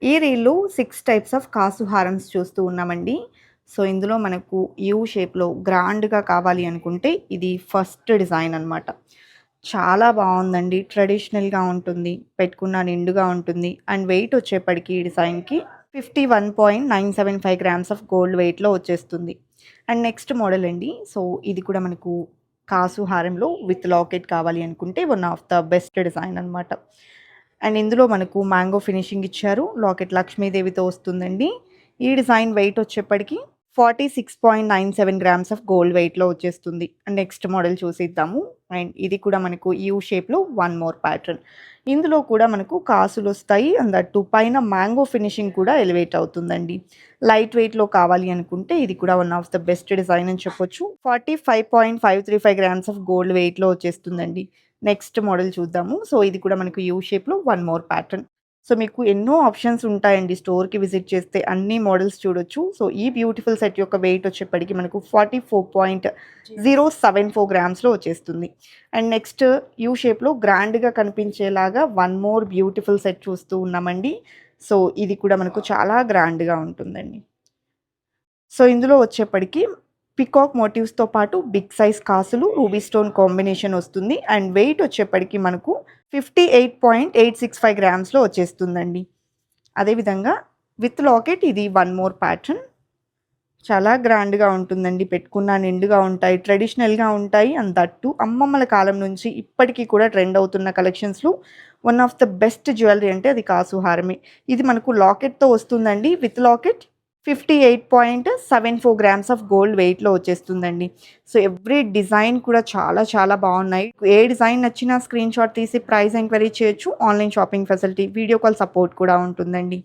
ఈ రీల్‌లో 6 types of కాసు హారమ్స్ చూస్తూ ఉన్నామండి. సో, ఇందులో మనకు యూ షేప్‌లో గ్రాండ్‌గా కావాలి అనుకుంటే ఇది ఫస్ట్ డిజైన్ అనమాట. చాలా బావుందండి. ట్రెడిషనల్‌గా ఉంటుంది. పెట్టుకున్న నిండుగా ఉంటుంది. అండ్ వెయిట్ వచ్చేప్పటికి ఈ డిజైన్‌కి 51.975 గ్రామ్స్ ఆఫ్ గోల్డ్ వెయిట్‌లో వచ్చేస్తుంది. అండ్ నెక్స్ట్ మోడల్ అండి. సో, ఇది కూడా మనకు కాసు హారంలో విత్ లాకెట్ కావాలి అనుకుంటే one of the best design అనమాట. అండ్ ఇందులో మనకు మ్యాంగో ఫినిషింగ్ ఇచ్చారు. లాకెట్ లక్ష్మీదేవితో వస్తుందండి. ఈ డిజైన్ వెయిట్ వచ్చేప్పటికి 46.97 గ్రామ్స్ ఆఫ్ గోల్డ్ వెయిట్‌లో వచ్చేస్తుంది. అండ్ నెక్స్ట్ మోడల్ చూసేద్దాము. అండ్ ఇది కూడా మనకు యూ షేప్‌లో వన్ మోర్ ప్యాటర్న్. ఇందులో కూడా మనకు కాసులొస్తాయి. అండ్ దట్ టూ పైన మ్యాంగో ఫినిషింగ్ కూడా ఎలివేట్ అవుతుందండి. లైట్ వెయిట్‌లో కావాలి అనుకుంటే ఇది కూడా one of the best design అని చెప్పొచ్చు. 45.535 గ్రామ్స్ ఆఫ్ గోల్డ్ వెయిట్‌లో వచ్చేస్తుందండి. నెక్స్ట్ మోడల్ చూద్దాము. సో, ఇది కూడా మనకు యూ షేప్‌లో వన్ మోర్ ప్యాటర్న్. సో, మీకు ఎన్నో ఆప్షన్స్ ఉంటాయండి. స్టోర్‌కి విజిట్ చేస్తే అన్ని మోడల్స్ చూడొచ్చు. సో, ఈ బ్యూటిఫుల్ సెట్ యొక్క వెయిట్ వచ్చేప్పటికి మనకు 44.074 గ్రామ్స్‌లో వచ్చేస్తుంది. అండ్ నెక్స్ట్ యూ షేప్‌లో గ్రాండ్‌గా కనిపించేలాగా వన్ మోర్ బ్యూటిఫుల్ సెట్ చూస్తూ ఉన్నామండి. సో, ఇది కూడా మనకు చాలా గ్రాండ్‌గా ఉంటుందండి. సో, ఇందులో వచ్చేప్పటికి పికాక్ మోటివ్స్‌తో పాటు బిగ్ సైజ్ కాసులు, రూబీ స్టోన్ కాంబినేషన్ వస్తుంది. అండ్ వెయిట్ వచ్చేప్పటికి మనకు 58.865 గ్రామ్స్‌లో వచ్చేస్తుందండి. అదేవిధంగా విత్ లాకెట్ ఇది వన్ మోర్ ప్యాటర్న్. చాలా గ్రాండ్‌గా ఉంటుందండి. పెట్టుకున్న నిండుగా ఉంటాయి. ట్రెడిషనల్‌గా ఉంటాయి. అండ్ దట్ టూ అమ్మమ్మల కాలం నుంచి ఇప్పటికి కూడా ట్రెండ్ అవుతున్న కలెక్షన్స్‌లో one of the best jewellery అంటే అది కాసు హారమే. ఇది మనకు లాకెట్‌తో వస్తుందండి. With locket 58.74 grams of gold వెయిట్‌లో వచ్చేస్తుందండి. సో, ఎవ్రీ డిజైన్ కూడా చాలా చాలా బావున్నాయి. ఏ డిజైన్ నచ్చినా స్క్రీన్‌షాట్ తీసి ప్రైస్ ఎంక్వైరీ చేయొచ్చు. Online shopping facility, video call support కూడా ఉంటుందండి.